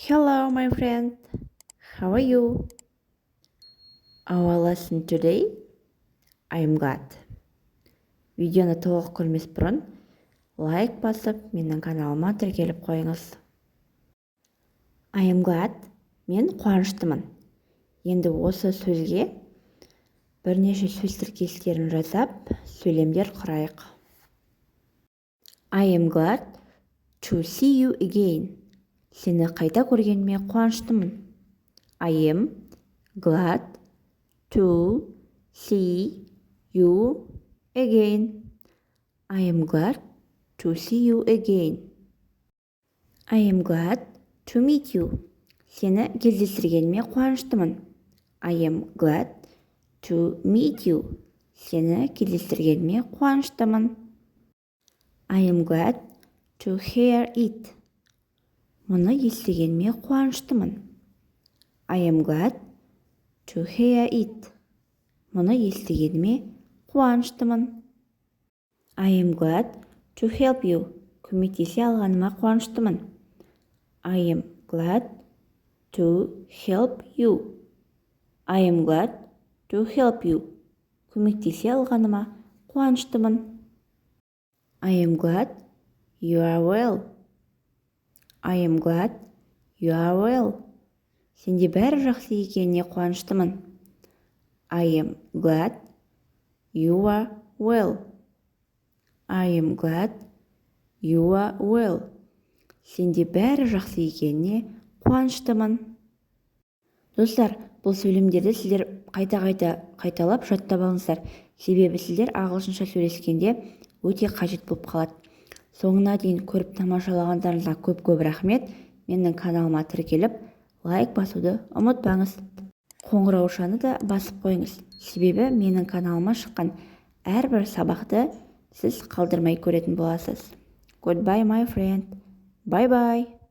Hello, my friend. How are you? Our lesson today, I'm glad. Видеоны толық көрмес бұрын, лайк басып, менің каналыма тіркеліп қойыңыз. I am glad. Мен қуаныштымын. Енді осы сөзге бірнеше сөз тіркестерін жасап, сөйлемдер құрайық. I am glad to see you again. Сені қайта көргеніме қуаныштымын. I am glad to see you again. I am glad to see you again. I am glad to meet you. Сені кездестіргеніме қуаныштымын. I am glad to meet you. Сені кездестіргеніме қуаныштымын. I am glad to hear it. Мұны естігеніме қуаныштымын. I am glad to hear it. Мұны естігеніме қуаныштымын. I am glad to help you. Көмектесе алғаныма қуаныштымын. I am glad to help you. I am glad to help you. Көмектесе алғаныма қуаныштымын. I am glad you are well. I am glad you are well. Сенде бәрі жақсы екеніне қуаныштымын. I am glad you are well. I am glad you are well. Сенде бәрі жақсы екеніне қуаныштымын. Достар, бұл сөйлемдерді сіздер қайталап жаттап алыңыздар. Себебі сіздер ағылшынша сөйлескенде өте қажет болып қалады. Соңына дейін көріп тамашалағандарыңызға көп рахмет. Менің каналыма тіркеліп, лайк басуды ұмытпаңыз. Қоңыраушаны да басып қойыңыз. Себебі менің каналыма шыққан әрбір сабақты сіз қалдырмай көретін боласыз. Goodbye, my friend. Bye-bye.